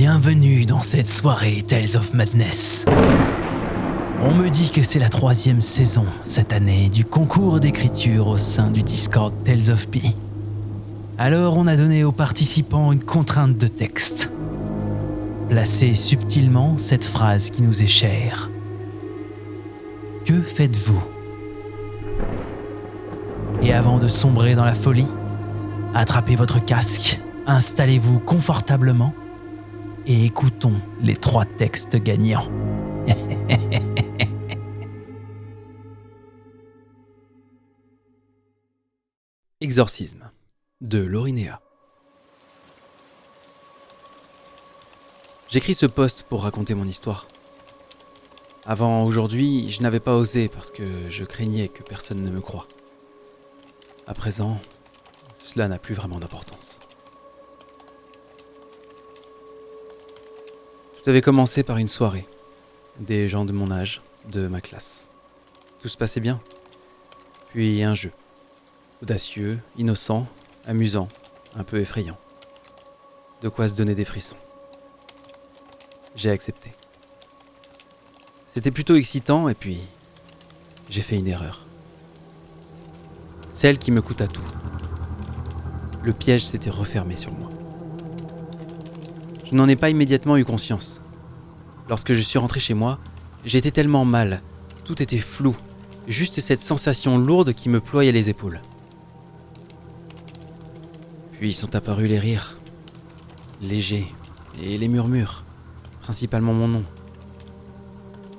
Bienvenue dans cette soirée Tales of Madness. On me dit que c'est la 3e saison cette année du concours d'écriture au sein du Discord Tales of P. Alors on a donné aux participants une contrainte de texte. Placez subtilement cette phrase qui nous est chère. Que faites-vous ? Et avant de sombrer dans la folie, attrapez votre casque, installez-vous confortablement et écoutons les 3 textes gagnants. Exorcisme de Lorinéa. J'écris ce post pour raconter mon histoire. Avant aujourd'hui, je n'avais pas osé parce que je craignais que personne ne me croie. À présent, cela n'a plus vraiment d'importance. Tout avait commencé par une soirée. Des gens de mon âge, de ma classe. Tout se passait bien. Puis un jeu. Audacieux, innocent, amusant, un peu effrayant. De quoi se donner des frissons. J'ai accepté. C'était plutôt excitant et puis j'ai fait une erreur. Celle qui me coûta tout. Le piège s'était refermé sur moi. Je n'en ai pas immédiatement eu conscience. Lorsque je suis rentré chez moi, j'étais tellement mal, tout était flou, juste cette sensation lourde qui me ployait les épaules. Puis sont apparus les rires, légers, et les murmures, principalement mon nom.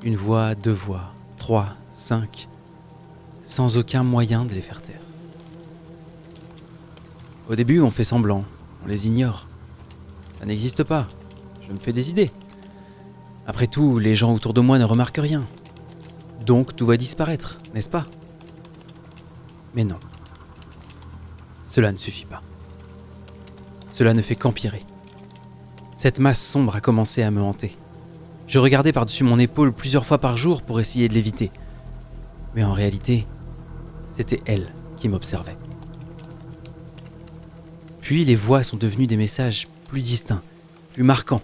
Une voix, 2 voix, 3, 5, sans aucun moyen de les faire taire. Au début, on fait semblant, on les ignore. Ça n'existe pas, je me fais des idées. Après tout, les gens autour de moi ne remarquent rien. Donc tout va disparaître, n'est-ce pas ? Mais non. Cela ne suffit pas. Cela ne fait qu'empirer. Cette masse sombre a commencé à me hanter. Je regardais par-dessus mon épaule plusieurs fois par jour pour essayer de l'éviter. Mais en réalité, c'était elle qui m'observait. Puis les voix sont devenues des messages plus distincts, plus marquants.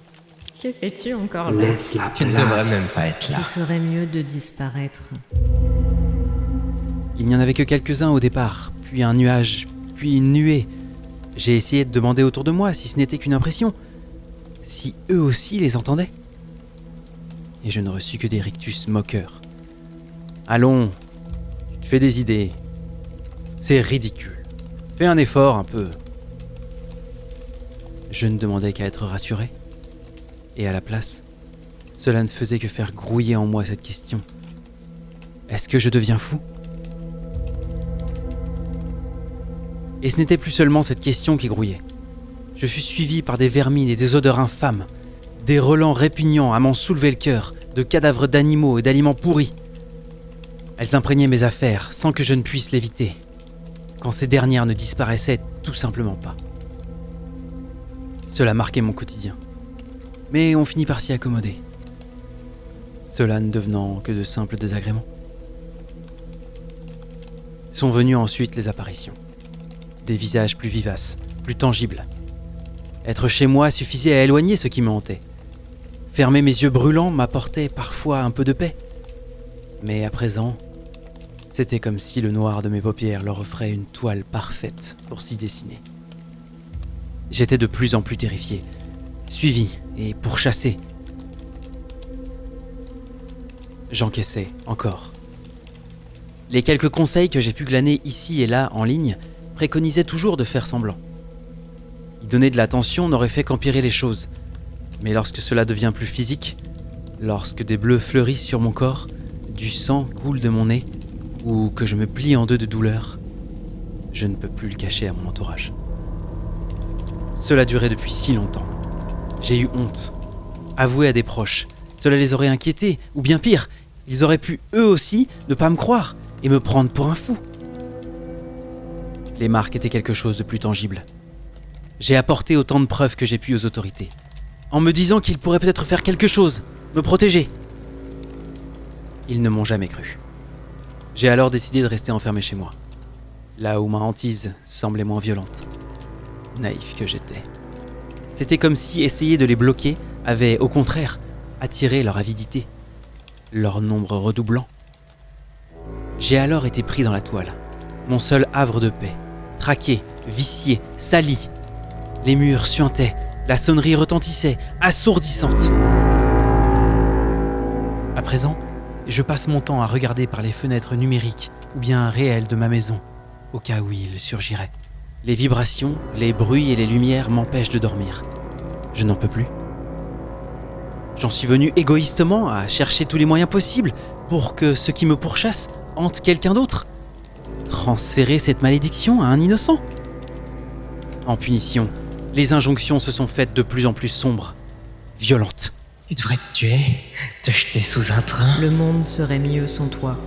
Que fais-tu encore là ? Laisse la Tu ne devrais même place. pas être Il là. ferait mieux de disparaître. Il n'y en avait que quelques-uns au départ, puis un nuage, puis une nuée. J'ai essayé de demander autour de moi si ce n'était qu'une impression, si eux aussi les entendaient. Et je ne reçus que des rictus moqueurs. Allons, tu te fais des idées. C'est ridicule. Fais un effort un peu. Je ne demandais qu'à être rassuré. Et à la place, cela ne faisait que faire grouiller en moi cette question. Est-ce que je deviens fou ? Et ce n'était plus seulement cette question qui grouillait. Je fus suivi par des vermines et des odeurs infâmes, des relents répugnants à m'en soulever le cœur, de cadavres d'animaux et d'aliments pourris. Elles imprégnaient mes affaires sans que je ne puisse l'éviter, quand ces dernières ne disparaissaient tout simplement pas. Cela marquait mon quotidien. Mais on finit par s'y accommoder. Cela ne devenant que de simples désagréments. Sont venues ensuite les apparitions. Des visages plus vivaces, plus tangibles. Être chez moi suffisait à éloigner ce qui me hantait. Fermer mes yeux brûlants m'apportait parfois un peu de paix. Mais à présent, c'était comme si le noir de mes paupières leur offrait une toile parfaite pour s'y dessiner. J'étais de plus en plus terrifié, suivi et pourchassé. J'encaissais encore. Les quelques conseils que j'ai pu glaner ici et là en ligne préconisaient toujours de faire semblant. Y donner de l'attention n'aurait fait qu'empirer les choses. Mais lorsque cela devient plus physique, lorsque des bleus fleurissent sur mon corps, du sang coule de mon nez, ou que je me plie en 2 de douleur, je ne peux plus le cacher à mon entourage. Cela durait depuis si longtemps. J'ai eu honte. Avoué à des proches, cela les aurait inquiétés, ou bien pire, ils auraient pu eux aussi ne pas me croire et me prendre pour un fou. Les marques étaient quelque chose de plus tangible. J'ai apporté autant de preuves que j'ai pu aux autorités, en me disant qu'ils pourraient peut-être faire quelque chose, me protéger. Ils ne m'ont jamais cru. J'ai alors décidé de rester enfermé chez moi, là où ma hantise semblait moins violente. Naïf que j'étais. C'était comme si essayer de les bloquer avait au contraire attiré leur avidité, leur nombre redoublant. J'ai alors été pris dans la toile, mon seul havre de paix, traqué, vicié, sali. Les murs suintaient, la sonnerie retentissait, assourdissante. À présent, je passe mon temps à regarder par les fenêtres numériques ou bien réelles de ma maison, au cas où il surgirait. Les vibrations, les bruits et les lumières m'empêchent de dormir. Je n'en peux plus. J'en suis venu égoïstement à chercher tous les moyens possibles pour que ce qui me pourchasse hante quelqu'un d'autre. Transférer cette malédiction à un innocent. En punition, les injonctions se sont faites de plus en plus sombres, violentes. Tu devrais te tuer, te jeter sous un train. Le monde serait mieux sans toi.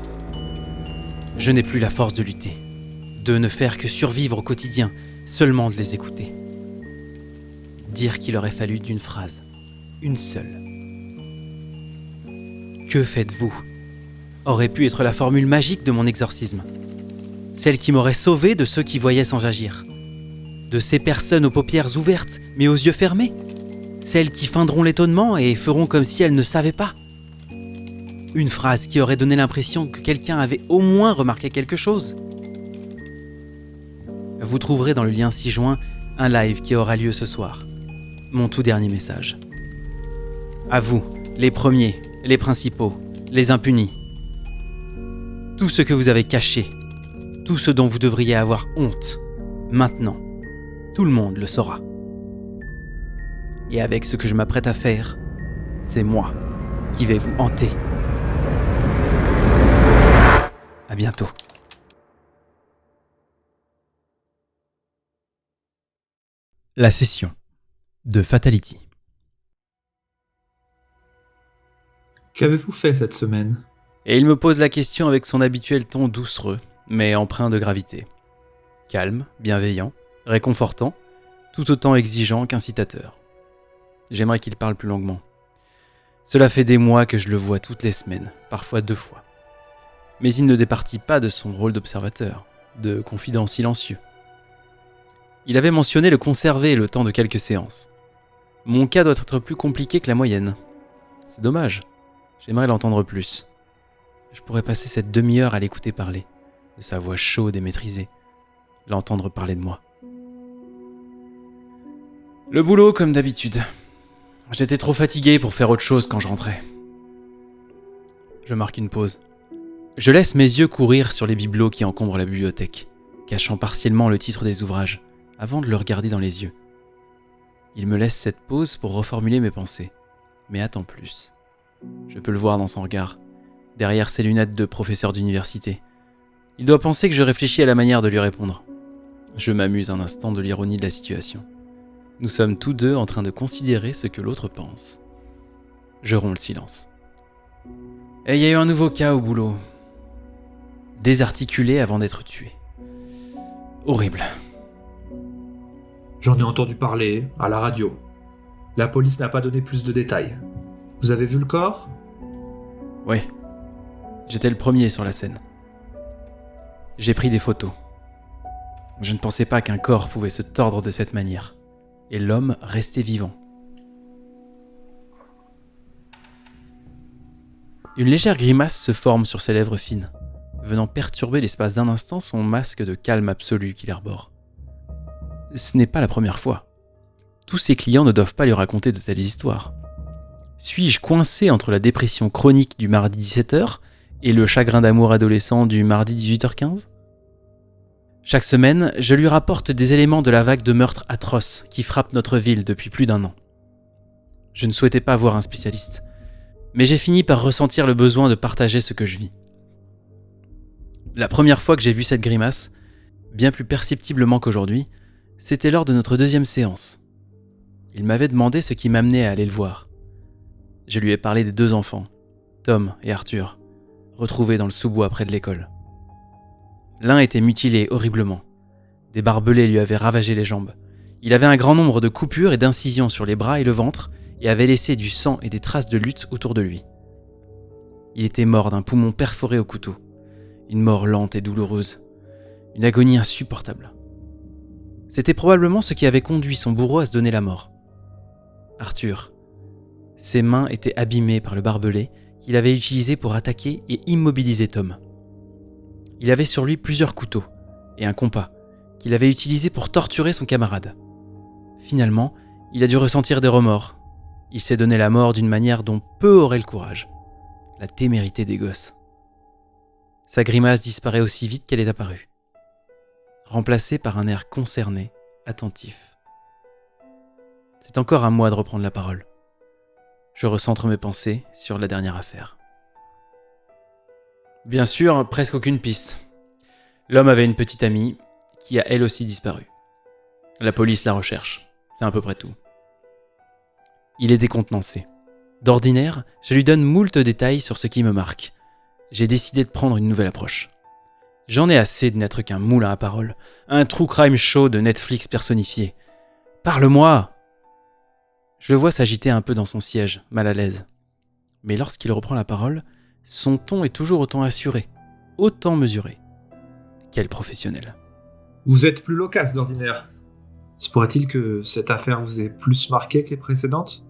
Je n'ai plus la force de lutter, de ne faire que survivre au quotidien, seulement de les écouter. Dire qu'il aurait fallu d'une phrase, une seule. Que faites-vous ? Aurait pu être la formule magique de mon exorcisme. Celle qui m'aurait sauvé de ceux qui voyaient sans agir. De ces personnes aux paupières ouvertes, mais aux yeux fermés. Celles qui feindront l'étonnement et feront comme si elles ne savaient pas. Une phrase qui aurait donné l'impression que quelqu'un avait au moins remarqué quelque chose. Vous trouverez dans le lien ci-joint un live qui aura lieu ce soir. Mon tout dernier message. À vous, les premiers, les principaux, les impunis. Tout ce que vous avez caché, tout ce dont vous devriez avoir honte, maintenant, tout le monde le saura. Et avec ce que je m'apprête à faire, c'est moi qui vais vous hanter. À bientôt. La session de Fatality. Qu'avez-vous fait cette semaine ? Et il me pose la question avec son habituel ton doucereux, mais empreint de gravité. Calme, bienveillant, réconfortant, tout autant exigeant qu'incitateur. J'aimerais qu'il parle plus longuement. Cela fait des mois que je le vois toutes les semaines, parfois 2 fois. Mais il ne départit pas de son rôle d'observateur, de confident silencieux. Il avait mentionné le conserver le temps de quelques séances. Mon cas doit être plus compliqué que la moyenne. C'est dommage, j'aimerais l'entendre plus. Je pourrais passer cette demi-heure à l'écouter parler, de sa voix chaude et maîtrisée, l'entendre parler de moi. Le boulot comme d'habitude. J'étais trop fatigué pour faire autre chose quand je rentrais. Je marque une pause. Je laisse mes yeux courir sur les bibelots qui encombrent la bibliothèque, cachant partiellement le titre des ouvrages, avant de le regarder dans les yeux. Il me laisse cette pause pour reformuler mes pensées, mais attends plus. Je peux le voir dans son regard, derrière ses lunettes de professeur d'université. Il doit penser que je réfléchis à la manière de lui répondre. Je m'amuse un instant de l'ironie de la situation. Nous sommes tous deux en train de considérer ce que l'autre pense. Je romps le silence. Et il y a eu un nouveau cas au boulot. Désarticulé avant d'être tué. Horrible. J'en ai entendu parler, à la radio. La police n'a pas donné plus de détails. Vous avez vu le corps ? Ouais. J'étais le premier sur la scène. J'ai pris des photos. Je ne pensais pas qu'un corps pouvait se tordre de cette manière. Et l'homme restait vivant. Une légère grimace se forme sur ses lèvres fines, venant perturber l'espace d'un instant son masque de calme absolu qu'il arbore. Ce n'est pas la première fois. Tous ses clients ne doivent pas lui raconter de telles histoires. Suis-je coincé entre la dépression chronique du mardi 17h et le chagrin d'amour adolescent du mardi 18h15 ? Chaque semaine, je lui rapporte des éléments de la vague de meurtres atroces qui frappe notre ville depuis plus d'1 an. Je ne souhaitais pas voir un spécialiste, mais j'ai fini par ressentir le besoin de partager ce que je vis. La première fois que j'ai vu cette grimace, bien plus perceptiblement qu'aujourd'hui, c'était lors de notre 2e séance. Il m'avait demandé ce qui m'amenait à aller le voir. Je lui ai parlé des 2 enfants, Tom et Arthur, retrouvés dans le sous-bois près de l'école. L'un était mutilé horriblement. Des barbelés lui avaient ravagé les jambes. Il avait un grand nombre de coupures et d'incisions sur les bras et le ventre et avait laissé du sang et des traces de lutte autour de lui. Il était mort d'un poumon perforé au couteau. Une mort lente et douloureuse. Une agonie insupportable. C'était probablement ce qui avait conduit son bourreau à se donner la mort. Arthur, Ses mains étaient abîmées par le barbelé qu'il avait utilisé pour attaquer et immobiliser Tom. Il avait sur lui plusieurs couteaux et un compas qu'il avait utilisé pour torturer son camarade. Finalement, il a dû ressentir des remords. Il s'est donné la mort d'une manière dont peu auraient le courage. La témérité des gosses. Sa grimace disparaît aussi vite qu'elle est apparue, remplacée par un air concerné, attentif. C'est encore à moi de reprendre la parole. Je recentre mes pensées sur la dernière affaire. Bien sûr, presque aucune piste. L'homme avait une petite amie qui a elle aussi disparu. La police la recherche. C'est à peu près tout. Il est décontenancé. D'ordinaire, je lui donne moult détails sur ce qui me marque. J'ai décidé de prendre une nouvelle approche. J'en ai assez de n'être qu'un moulin à paroles, un true crime show de Netflix personnifié. Parle-moi! Je le vois s'agiter un peu dans son siège, mal à l'aise. Mais lorsqu'il reprend la parole, son ton est toujours autant assuré, autant mesuré. Quel professionnel. Vous êtes plus loquace d'ordinaire. Se pourrait-il que cette affaire vous ait plus marqué que les précédentes ?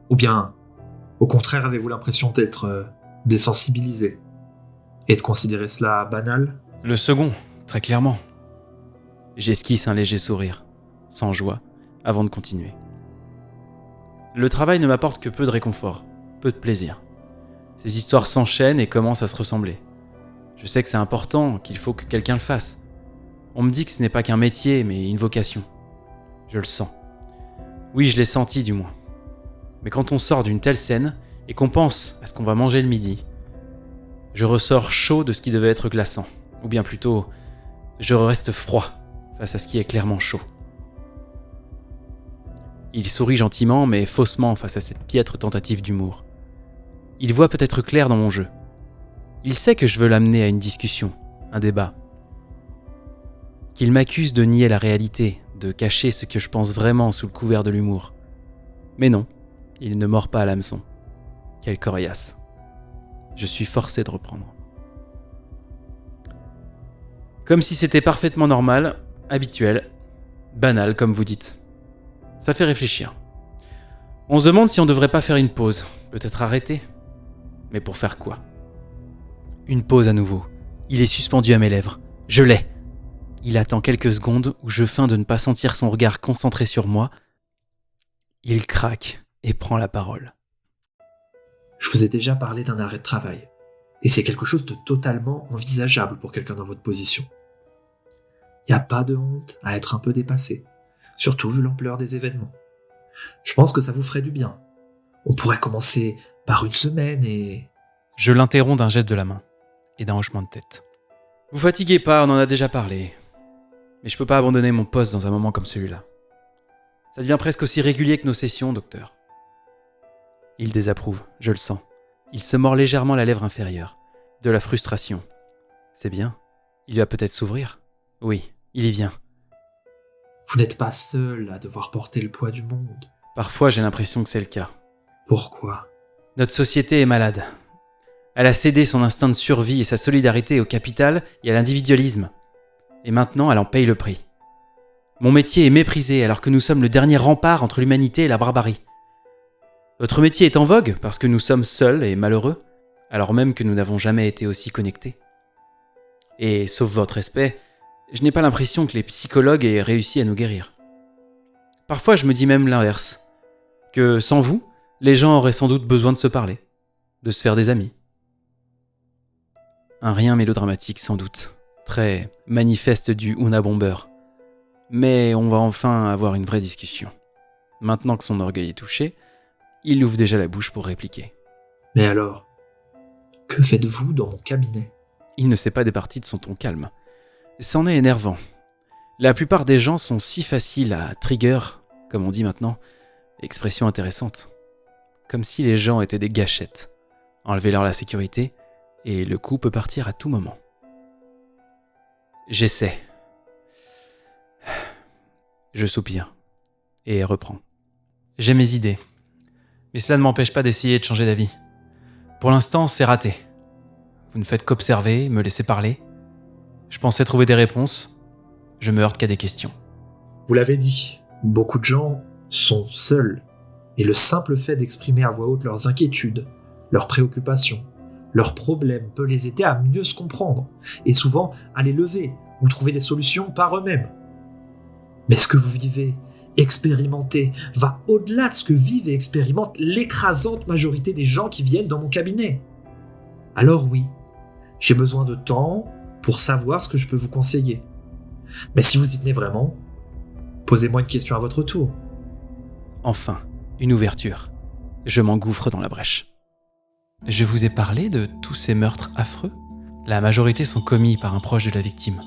Ou bien, au contraire, avez-vous l'impression d'être désensibilisé et de considérer cela banal ? Le second, très clairement. J'esquisse un léger sourire, sans joie, avant de continuer. Le travail ne m'apporte que peu de réconfort, peu de plaisir. Ces histoires s'enchaînent et commencent à se ressembler. Je sais que c'est important, qu'il faut que quelqu'un le fasse. On me dit que ce n'est pas qu'un métier, mais une vocation. Je le sens. Oui, je l'ai senti du moins. Mais quand on sort d'une telle scène et qu'on pense à ce qu'on va manger le midi, je ressors chaud de ce qui devait être glaçant. Ou bien plutôt, je reste froid face à ce qui est clairement chaud. Il sourit gentiment, mais faussement face à cette piètre tentative d'humour. Il voit peut-être clair dans mon jeu. Il sait que je veux l'amener à une discussion, un débat. Qu'il m'accuse de nier la réalité, de cacher ce que je pense vraiment sous le couvert de l'humour. Mais non, il ne mord pas à l'hameçon. Quelle coriace. Je suis forcé de reprendre. Comme si c'était parfaitement normal, habituel, banal comme vous dites. Ça fait réfléchir. On se demande si on devrait pas faire une pause, peut-être arrêter. Mais pour faire quoi ? Une pause à nouveau. Il est suspendu à mes lèvres. Je l'ai. Il attend quelques secondes où je feins de ne pas sentir son regard concentré sur moi. Il craque et prend la parole. Je vous ai déjà parlé d'un arrêt de travail. Et c'est quelque chose de totalement envisageable pour quelqu'un dans votre position. Il n'y a pas de honte à être un peu dépassé, surtout vu l'ampleur des événements. Je pense que ça vous ferait du bien. On pourrait commencer par une semaine et... Je l'interromps d'un geste de la main et d'un hochement de tête. Vous fatiguez pas, on en a déjà parlé. Mais je peux pas abandonner mon poste dans un moment comme celui-là. Ça devient presque aussi régulier que nos sessions, docteur. Il désapprouve, je le sens. Il se mord légèrement la lèvre inférieure. De la frustration. C'est bien. Il va peut-être s'ouvrir. Oui, il y vient. Vous n'êtes pas seul à devoir porter le poids du monde. Parfois, j'ai l'impression que c'est le cas. Pourquoi ? Notre société est malade. Elle a cédé son instinct de survie et sa solidarité au capital et à l'individualisme. Et maintenant, elle en paye le prix. Mon métier est méprisé alors que nous sommes le dernier rempart entre l'humanité et la barbarie. Votre métier est en vogue parce que nous sommes seuls et malheureux, alors même que nous n'avons jamais été aussi connectés. Et, sauf votre respect, je n'ai pas l'impression que les psychologues aient réussi à nous guérir. Parfois, je me dis même l'inverse, que sans vous, les gens auraient sans doute besoin de se parler, de se faire des amis. Un rien mélodramatique sans doute, très manifeste du Una Bomber. Mais on va enfin avoir une vraie discussion. Maintenant que son orgueil est touché, il ouvre déjà la bouche pour répliquer. Mais alors, que faites-vous dans mon cabinet ? Il ne s'est pas départi de son ton calme. C'en est énervant. La plupart des gens sont si faciles à trigger, comme on dit maintenant, expression intéressante. Comme si les gens étaient des gâchettes. Enlevez-leur la sécurité, et le coup peut partir à tout moment. J'essaie. Je soupire, et reprends. J'ai mes idées, mais cela ne m'empêche pas d'essayer de changer d'avis. Pour l'instant, c'est raté. Vous ne faites qu'observer, me laisser parler. Je pensais trouver des réponses. Je me heurte qu'à des questions. Vous l'avez dit, beaucoup de gens sont seuls Et le simple fait d'exprimer à voix haute leurs inquiétudes, leurs préoccupations, leurs problèmes peut les aider à mieux se comprendre, et souvent à les lever ou trouver des solutions par eux-mêmes. Mais ce que vous vivez, expérimentez, va au-delà de ce que vivent et expérimentent l'écrasante majorité des gens qui viennent dans mon cabinet. Alors oui, j'ai besoin de temps pour savoir ce que je peux vous conseiller. Mais si vous y tenez vraiment, posez-moi une question à votre tour. Enfin, une ouverture. Je m'engouffre dans la brèche. Je vous ai parlé de tous ces meurtres affreux ? La majorité sont commis par un proche de la victime.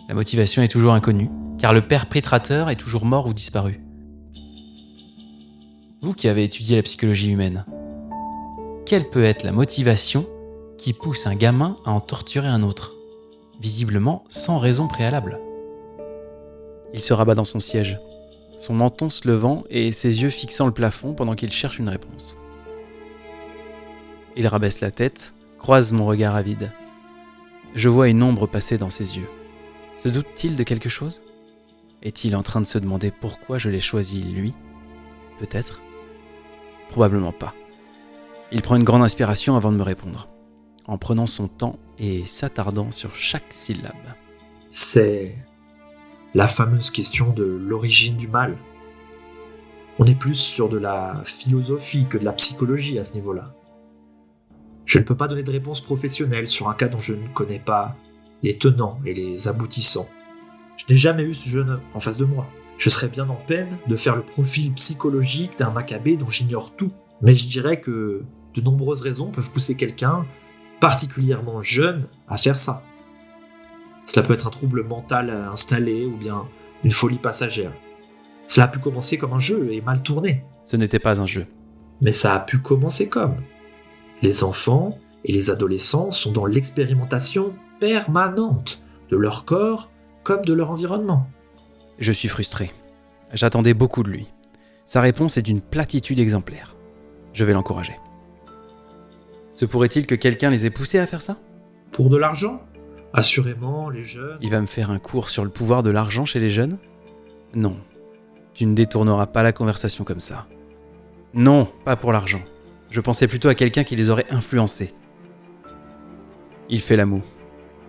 La motivation est toujours inconnue, car le perpétrateur est toujours mort ou disparu. Vous qui avez étudié la psychologie humaine, quelle peut être la motivation qui pousse un gamin à en torturer un autre, visiblement sans raison préalable ? Il se rabat dans son siège, son menton se levant et ses yeux fixant le plafond pendant qu'il cherche une réponse. Il rabaisse la tête, croise mon regard avide. Je vois une ombre passer dans ses yeux. Se doute-t-il de quelque chose ? Est-il en train de se demander pourquoi je l'ai choisi, lui ? Peut-être ? Probablement pas. Il prend une grande inspiration avant de me répondre, en prenant son temps et s'attardant sur chaque syllabe. C'est la fameuse question de l'origine du mal. On est plus sur de la philosophie que de la psychologie à ce niveau-là. Je ne peux pas donner de réponse professionnelle sur un cas dont je ne connais pas les tenants et les aboutissants. Je n'ai jamais eu ce jeune en face de moi. Je serais bien en peine de faire le profil psychologique d'un Maccabée dont j'ignore tout. Mais je dirais que de nombreuses raisons peuvent pousser quelqu'un, particulièrement jeune, à faire ça. Cela peut être un trouble mental installé ou bien une folie passagère. Cela a pu commencer comme un jeu et mal tourné. Ce n'était pas un jeu. Mais ça a pu commencer comme. Les enfants et les adolescents sont dans l'expérimentation permanente de leur corps comme de leur environnement. Je suis frustré. J'attendais beaucoup de lui. Sa réponse est d'une platitude exemplaire. Je vais l'encourager. Se pourrait-il que quelqu'un les ait poussés à faire ça ? Pour de l'argent ? Assurément, les jeunes... Il va me faire un cours sur le pouvoir de l'argent chez les jeunes ? Non. Tu ne détourneras pas la conversation comme ça. Non, pas pour l'argent. Je pensais plutôt à quelqu'un qui les aurait influencés. Il fait la moue.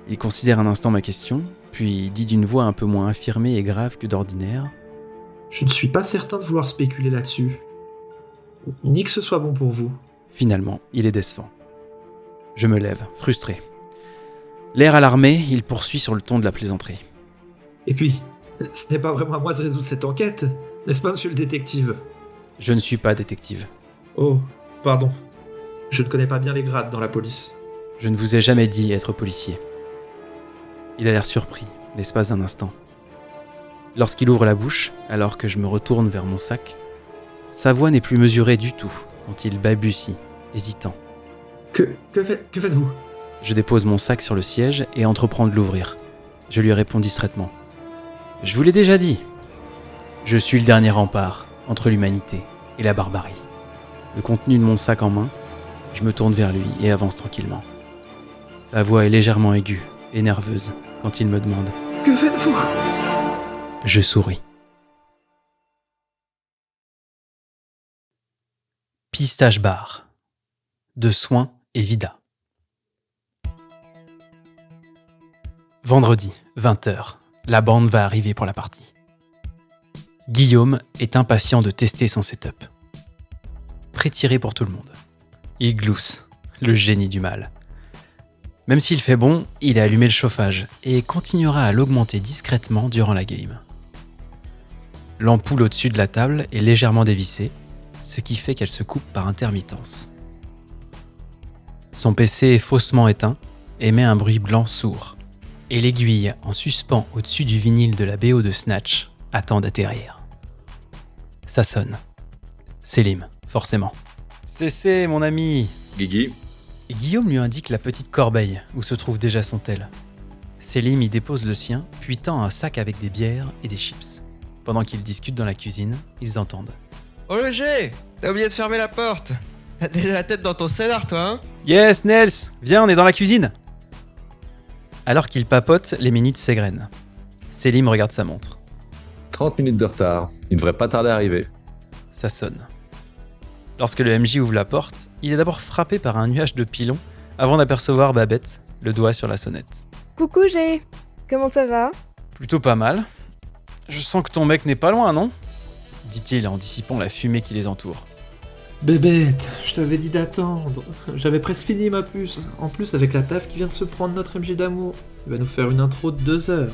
Il considère un instant ma question, puis dit d'une voix un peu moins affirmée et grave que d'ordinaire. Je ne suis pas certain de vouloir spéculer là-dessus. Ni que ce soit bon pour vous. Finalement, il est décevant. Je me lève, frustré. L'air alarmé, il poursuit sur le ton de la plaisanterie. Et puis, ce n'est pas vraiment à moi de résoudre cette enquête, n'est-ce pas, monsieur le détective ? Je ne suis pas détective. Oh, pardon. Je ne connais pas bien les grades dans la police. Je ne vous ai jamais dit être policier. Il a l'air surpris, l'espace d'un instant. Lorsqu'il ouvre la bouche, alors que je me retourne vers mon sac, sa voix n'est plus mesurée du tout quand il balbutie, hésitant. Que faites-vous ? Je dépose mon sac sur le siège et entreprends de l'ouvrir. Je lui réponds distraitement. Je vous l'ai déjà dit. Je suis le dernier rempart entre l'humanité et la barbarie. Le contenu de mon sac en main, je me tourne vers lui et avance tranquillement. Sa voix est légèrement aiguë et nerveuse quand il me demande « Que faites-vous » Je souris. Pistache Bar. De Soins et Vida. Vendredi, 20h. La bande va arriver pour la partie. Guillaume est impatient de tester son setup. Pré-tiré pour tout le monde. Il glousse, le génie du mal. Même s'il fait bon, il a allumé le chauffage et continuera à l'augmenter discrètement durant la game. L'ampoule au-dessus de la table est légèrement dévissée, ce qui fait qu'elle se coupe par intermittence. Son PC est faussement éteint, émet un bruit blanc sourd, et l'aiguille en suspens au-dessus du vinyle de la BO de Snatch attend d'atterrir. Ça sonne. Selim, forcément. Cessez, mon ami. Guigui. Guillaume lui indique la petite corbeille où se trouve déjà son tel. Selim y dépose le sien, puis tend un sac avec des bières et des chips. Pendant qu'ils discutent dans la cuisine, ils entendent. Oh le G, t'as oublié de fermer la porte. T'as déjà la tête dans ton cellar, toi, hein ? Yes, Nels, viens, on est dans la cuisine. Alors qu'ils papotent, les minutes s'égrènent. Selim regarde sa montre. 30 minutes de retard. Il devrait pas tarder à arriver. Ça sonne. Lorsque le MJ ouvre la porte, il est d'abord frappé par un nuage de pilons avant d'apercevoir Babette, le doigt sur la sonnette. Coucou G, comment ça va? Plutôt pas mal. Je sens que ton mec n'est pas loin, non ? Dit-il en dissipant la fumée qui les entoure. Bébête, je t'avais dit d'attendre. J'avais presque fini ma puce. En plus, avec la taf qui vient de se prendre notre MJ d'amour, il va nous faire une intro de 2 heures.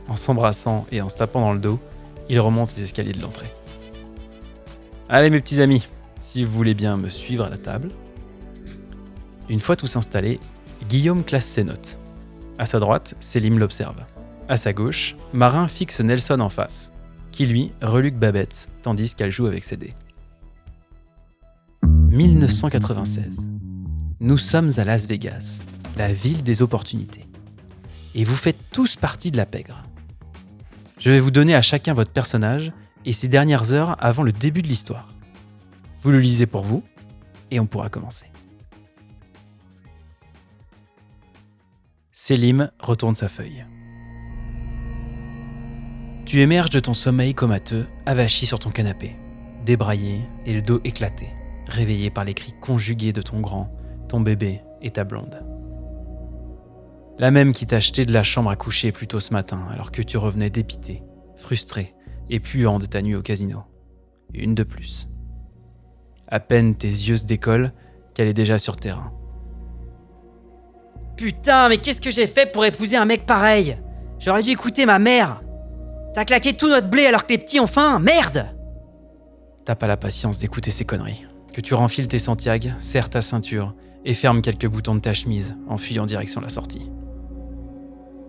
En s'embrassant et en se tapant dans le dos, il remonte les escaliers de l'entrée. Allez mes petits amis, si vous voulez bien me suivre à la table. Une fois tous installés, Guillaume classe ses notes. À sa droite, Selim l'observe. À sa gauche, Marin fixe Nelson en face, qui lui reluque Babette, tandis qu'elle joue avec ses dés. 1996. Nous sommes à Las Vegas, la ville des opportunités. Et vous faites tous partie de la pègre. Je vais vous donner à chacun votre personnage et ses dernières heures avant le début de l'histoire. Vous le lisez pour vous, et on pourra commencer. Selim retourne sa feuille. Tu émerges de ton sommeil comateux, avachi sur ton canapé, débraillé et le dos éclaté, réveillé par les cris conjugués de ton grand, ton bébé et ta blonde. La même qui t'a jeté de la chambre à coucher plus tôt ce matin alors que tu revenais dépité, frustré et puant de ta nuit au casino. Une de plus. À peine tes yeux se décollent qu'elle est déjà sur terrain. Putain, mais qu'est-ce que j'ai fait pour épouser un mec pareil ? J'aurais dû écouter ma mère. T'as claqué tout notre blé alors que les petits ont faim, merde ! T'as pas la patience d'écouter ces conneries. Que tu renfiles tes Santiago, serres ta ceinture et fermes quelques boutons de ta chemise en fuyant en direction de la sortie.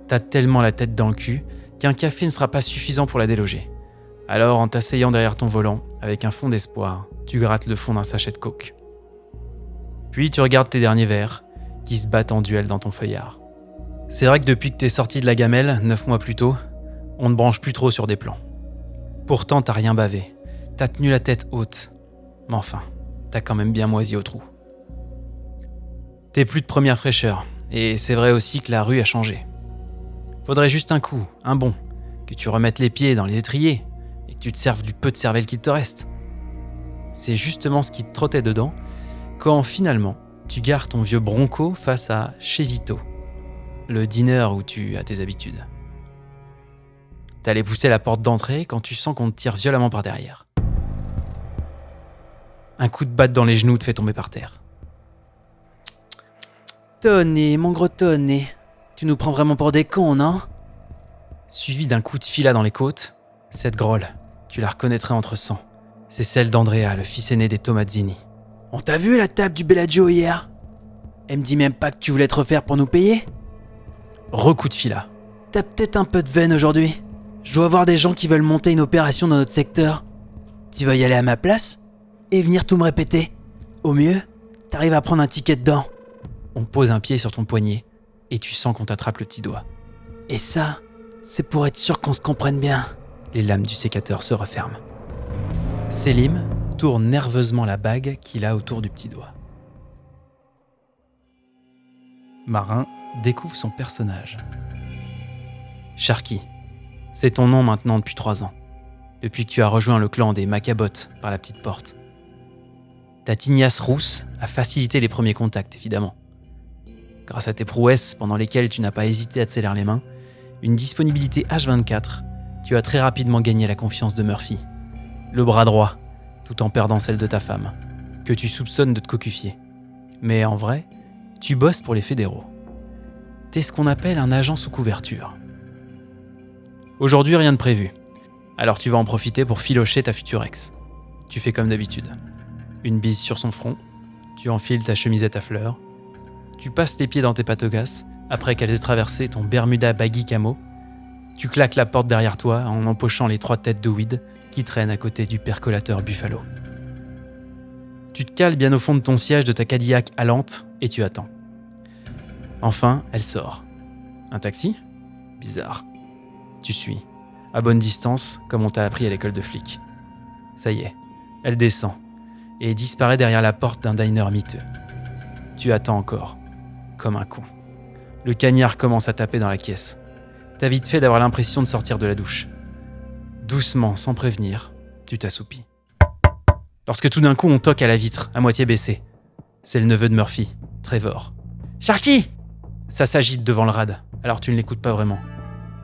T'as tellement la tête dans le cul qu'un café ne sera pas suffisant pour la déloger. Alors, en t'asseyant derrière ton volant, avec un fond d'espoir, tu grattes le fond d'un sachet de coke. Puis tu regardes tes derniers verres, qui se battent en duel dans ton feuillard. C'est vrai que depuis que t'es sorti de la gamelle, 9 mois plus tôt, on ne branche plus trop sur des plans. Pourtant, t'as rien bavé. T'as tenu la tête haute. Mais enfin, t'as quand même bien moisi au trou. T'es plus de première fraîcheur, et c'est vrai aussi que la rue a changé. Faudrait juste un coup, un bond, que tu remettes les pieds dans les étriers et que tu te serves du peu de cervelle qu'il te reste. C'est justement ce qui te trottait dedans quand finalement tu gares ton vieux Bronco face à Chez Vito, le diner où tu as tes habitudes. T'allais pousser la porte d'entrée quand tu sens qu'on te tire violemment par derrière. Un coup de batte dans les genoux te fait tomber par terre. Tonné, mon gros tonné. Tu nous prends vraiment pour des cons, non ? Suivi d'un coup de filat dans les côtes, cette grolle, tu la reconnaîtrais entre cent. C'est celle d'Andrea, le fils aîné des Tomazzini. On t'a vu la table du Bellagio hier ? Elle me dit même pas que tu voulais te refaire pour nous payer ? Recoup de filat. T'as peut-être un peu de veine aujourd'hui. Je dois voir des gens qui veulent monter une opération dans notre secteur. Tu vas y aller à ma place ? Et venir tout me répéter. Au mieux, t'arrives à prendre un ticket dedans. On pose un pied sur ton poignet et tu sens qu'on t'attrape le petit doigt. Et ça, c'est pour être sûr qu'on se comprenne bien. Les lames du sécateur se referment. Selim tourne nerveusement la bague qu'il a autour du petit doigt. Marin découvre son personnage. Sharky, c'est ton nom maintenant depuis 3 ans, depuis que tu as rejoint le clan des Macabotes par la petite porte. Ta tignasse rousse a facilité les premiers contacts, évidemment. Grâce à tes prouesses pendant lesquelles tu n'as pas hésité à te sceller les mains, une disponibilité H24, tu as très rapidement gagné la confiance de Murphy, le bras droit, tout en perdant celle de ta femme, que tu soupçonnes de te cocufier. Mais en vrai, tu bosses pour les fédéraux. T'es ce qu'on appelle un agent sous couverture. Aujourd'hui, rien de prévu. Alors tu vas en profiter pour filocher ta future ex. Tu fais comme d'habitude. Une bise sur son front, tu enfiles ta chemisette à fleurs, tu passes tes pieds dans tes patogas après qu'elles aient traversé ton Bermuda baggy camo, tu claques la porte derrière toi en empochant les 3 têtes de weed qui traînent à côté du percolateur Buffalo. Tu te cales bien au fond de ton siège de ta Cadillac allante et tu attends. Enfin, elle sort. Un taxi ? Bizarre. Tu suis, à bonne distance, comme on t'a appris à l'école de flic. Ça y est, elle descend et disparaît derrière la porte d'un diner miteux. Tu attends encore, comme un con. Le cagnard commence à taper dans la caisse. T'as vite fait d'avoir l'impression de sortir de la douche. Doucement, sans prévenir, tu t'assoupis. lorsque tout d'un coup on toque à la vitre, à moitié baissée. C'est le neveu de Murphy, Trevor. « Sharky !» Ça s'agite devant le rad, alors tu ne l'écoutes pas vraiment.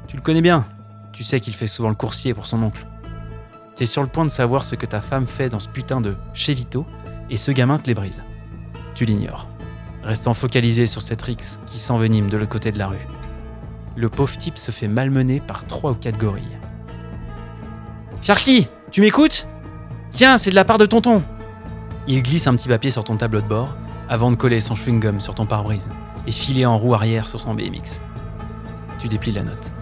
Tu le connais bien, tu sais qu'il fait souvent le coursier pour son oncle. T'es sur le point de savoir ce que ta femme fait dans ce putain de chez Vito, et ce gamin te les brise. Tu l'ignores, restant focalisé sur cette rixe qui s'envenime de l'autre côté de la rue. Le pauvre type se fait malmener par 3 ou 4 gorilles. « Sharky, tu m'écoutes ? Tiens, c'est de la part de tonton !» Il glisse un petit papier sur ton tableau de bord avant de coller son chewing-gum sur ton pare-brise et filer en roue arrière sur son BMX. Tu déplies la note.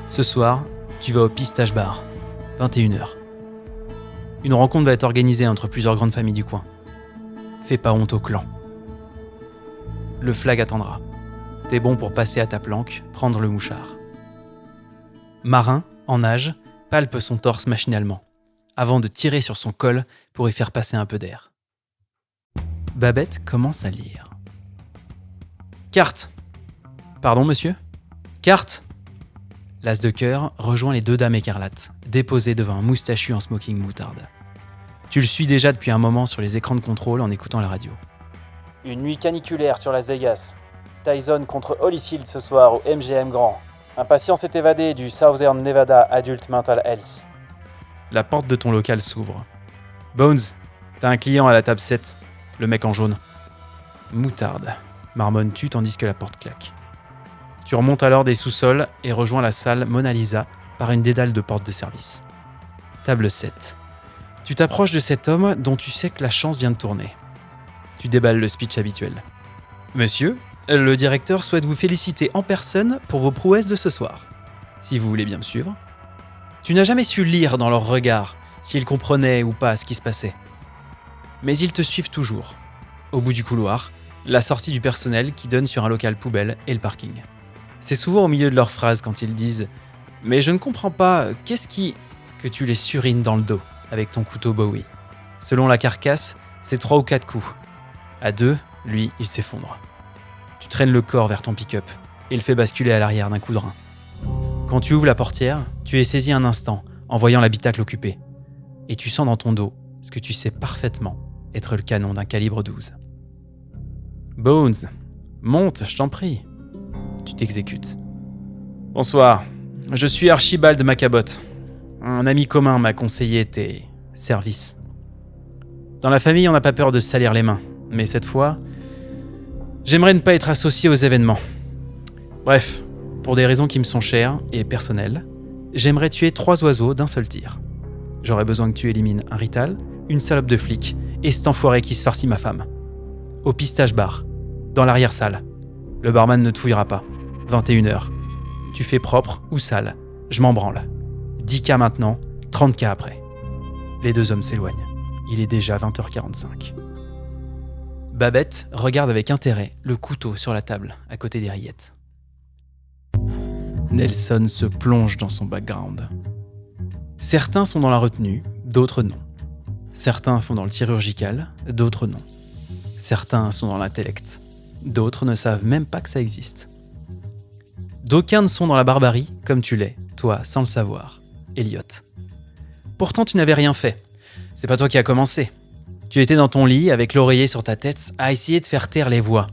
Ce soir, tu vas au Pistache Bar, 21h. Une rencontre va être organisée entre plusieurs grandes familles du coin. Fais pas honte au clan. Le flag attendra. T'es bon pour passer à ta planque, prendre le mouchard. Marin, en nage, palpe son torse machinalement, avant de tirer sur son col pour y faire passer un peu d'air. Babette commence à lire. Carte. Pardon, monsieur ? Carte. L'as de cœur rejoint les 2 dames écarlates, déposées devant un moustachu en smoking moutarde. Tu le suis déjà depuis un moment sur les écrans de contrôle en écoutant la radio. Une nuit caniculaire sur Las Vegas. Tyson contre Holyfield ce soir au MGM Grand. Un patient s'est évadé du Southern Nevada Adult Mental Health. La porte de ton local s'ouvre. Bones, t'as un client à la table 7, le mec en jaune. Moutarde, marmonnes-tu tandis que la porte claque. Tu remontes alors des sous-sols et rejoins la salle Mona Lisa par une dédale de porte de service. Table 7. Tu t'approches de cet homme dont tu sais que la chance vient de tourner. Tu déballes le speech habituel. Monsieur, le directeur souhaite vous féliciter en personne pour vos prouesses de ce soir. Si vous voulez bien me suivre. Tu n'as jamais su lire dans leur regard s'ils comprenaient ou pas ce qui se passait. Mais ils te suivent toujours. Au bout du couloir, la sortie du personnel qui donne sur un local poubelle et le parking. C'est souvent au milieu de leurs phrases quand ils disent « Mais je ne comprends pas, qu'est-ce qui… » que tu les surines dans le dos avec ton couteau Bowie. Selon la carcasse, c'est 3 ou 4 coups. À 2, lui, il s'effondre. Tu traînes le corps vers ton pick-up et le fais basculer à l'arrière d'un coup de rein. Quand tu ouvres la portière, tu es saisi un instant en voyant l'habitacle occupé. Et tu sens dans ton dos ce que tu sais parfaitement être le canon d'un calibre 12. Bones, monte, je t'en prie. Tu t'exécutes. Bonsoir, je suis Archibald Macabot. Un ami commun m'a conseillé tes services. Dans la famille, on n'a pas peur de se salir les mains, mais cette fois, j'aimerais ne pas être associé aux événements. Bref, pour des raisons qui me sont chères et personnelles, j'aimerais tuer 3 oiseaux d'un seul tir. J'aurais besoin que tu élimines un rital, une salope de flic et cet enfoiré qui se farcit ma femme. Au Pistache Bar, dans l'arrière-salle. Le barman ne te fouillera pas. 21h. Tu fais propre ou sale. Je m'en branle. 10K maintenant, 30K après. Les 2 hommes s'éloignent. Il est déjà 20h45. Babette regarde avec intérêt le couteau sur la table, à côté des rillettes. Nelson se plonge dans son background. Certains sont dans la retenue, d'autres non. Certains font dans le chirurgical, d'autres non. Certains sont dans l'intellect, d'autres ne savent même pas que ça existe. D'aucuns ne sont dans la barbarie, comme tu l'es, toi, sans le savoir, Elliot. Pourtant, tu n'avais rien fait. C'est pas toi qui as commencé. Tu étais dans ton lit, avec l'oreiller sur ta tête, à essayer de faire taire les voix,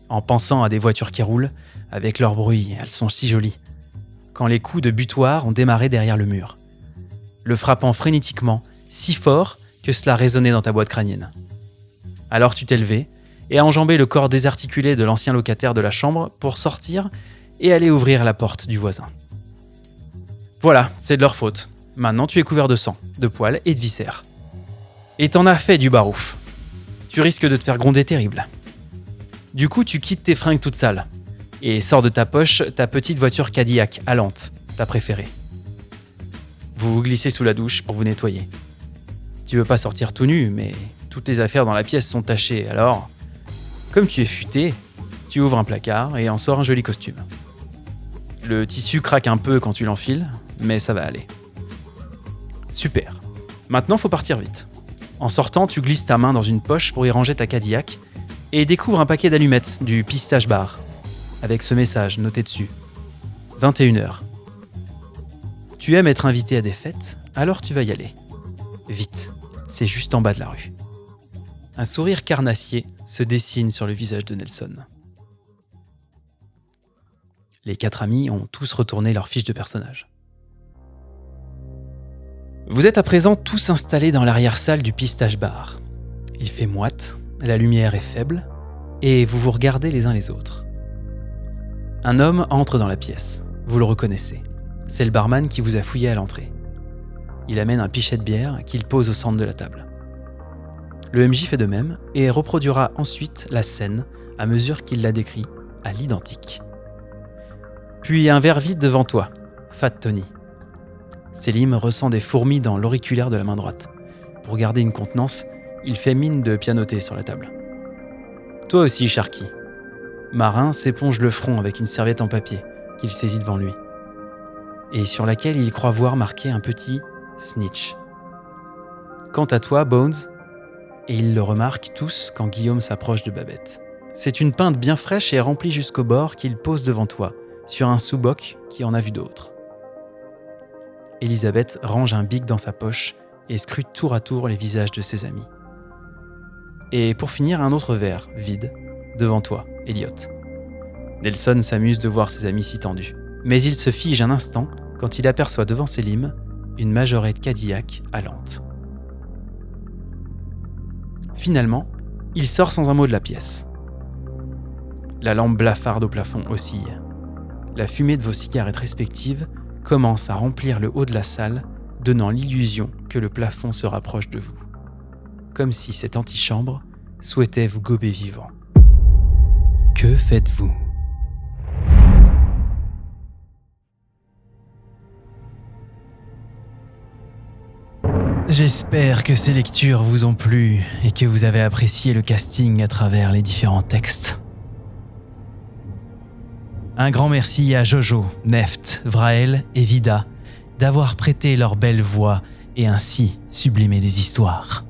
en pensant à des voitures qui roulent, avec leur bruit, elles sont si jolies. Quand les coups de butoir ont démarré derrière le mur, le frappant frénétiquement, si fort que cela résonnait dans ta boîte crânienne. Alors tu t'es levé et as enjambé le corps désarticulé de l'ancien locataire de la chambre pour sortir et aller ouvrir la porte du voisin. Voilà, c'est de leur faute. Maintenant tu es couvert de sang, de poils et de viscères. Et t'en as fait du barouf. Tu risques de te faire gronder terrible. Du coup, tu quittes tes fringues toutes sales et sors de ta poche ta petite voiture Cadillac allante, ta préférée. Vous vous glissez sous la douche pour vous nettoyer. Tu veux pas sortir tout nu, mais toutes les affaires dans la pièce sont tachées, alors, comme tu es futé, tu ouvres un placard et en sors un joli costume. Le tissu craque un peu quand tu l'enfiles, mais ça va aller. Super. Maintenant, faut partir vite. En sortant, tu glisses ta main dans une poche pour y ranger ta Cadillac et découvres un paquet d'allumettes du Pistache Bar, avec ce message noté dessus. 21h. Tu aimes être invité à des fêtes, alors tu vas y aller. Vite. c'est juste en bas de la rue. Un sourire carnassier se dessine sur le visage de Nelson. Les 4 amis ont tous retourné leurs fiches de personnage. Vous êtes à présent tous installés dans l'arrière-salle du Pistache Bar. Il fait moite, la lumière est faible, et vous vous regardez les uns les autres. Un homme entre dans la pièce. Vous le reconnaissez. C'est le barman qui vous a fouillé à l'entrée. Il amène un pichet de bière qu'il pose au centre de la table. Le MJ fait de même et reproduira ensuite la scène à mesure qu'il la décrit à l'identique. Puis un verre vide devant toi, Fat Tony. Selim ressent des fourmis dans l'auriculaire de la main droite. Pour garder une contenance, il fait mine de pianoter sur la table. Toi aussi, Sharky. Marin s'éponge le front avec une serviette en papier qu'il saisit devant lui, et sur laquelle il croit voir marqué un petit « snitch ». Quant à toi, Bones, et ils le remarquent tous quand Guillaume s'approche de Babette. C'est une pinte bien fraîche et remplie jusqu'au bord qu'il pose devant toi, sur un sous-boc qui en a vu d'autres. Elisabeth range un bic dans sa poche et scrute tour à tour les visages de ses amis. Et pour finir, un autre verre, vide, devant toi, Elliot. Nelson s'amuse de voir ses amis si tendus, mais il se fige un instant quand il aperçoit devant Selim une majorette Cadillac allante. Finalement, il sort sans un mot de la pièce. La lampe blafarde au plafond oscille. La fumée de vos cigarettes respectives commence à remplir le haut de la salle, donnant l'illusion que le plafond se rapproche de vous. Comme si cette antichambre souhaitait vous gober vivant. Que faites-vous ? J'espère que ces lectures vous ont plu et que vous avez apprécié le casting à travers les différents textes. Un grand merci à Jojo, Neft, Vrael et Vida d'avoir prêté leur belle voix et ainsi sublimé les histoires.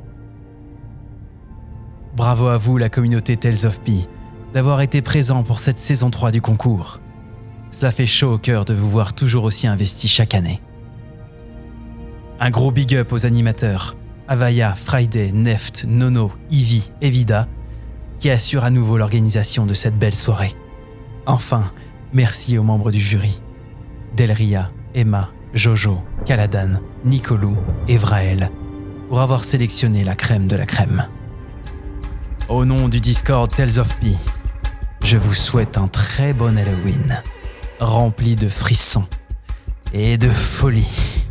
Bravo à vous, la communauté Tales of Pi, d'avoir été présent pour cette saison 3 du concours. Cela fait chaud au cœur de vous voir toujours aussi investi chaque année. Un gros big up aux animateurs, Avaya, Friday, Neft, Nono, Ivy et Vida, qui assurent à nouveau l'organisation de cette belle soirée. Enfin, merci aux membres du jury, Delria, Emma, Jojo, Kaladan, Nicolou et Vrael, pour avoir sélectionné la crème de la crème. Au nom du Discord Tales of Pi, je vous souhaite un très bon Halloween, rempli de frissons et de folie.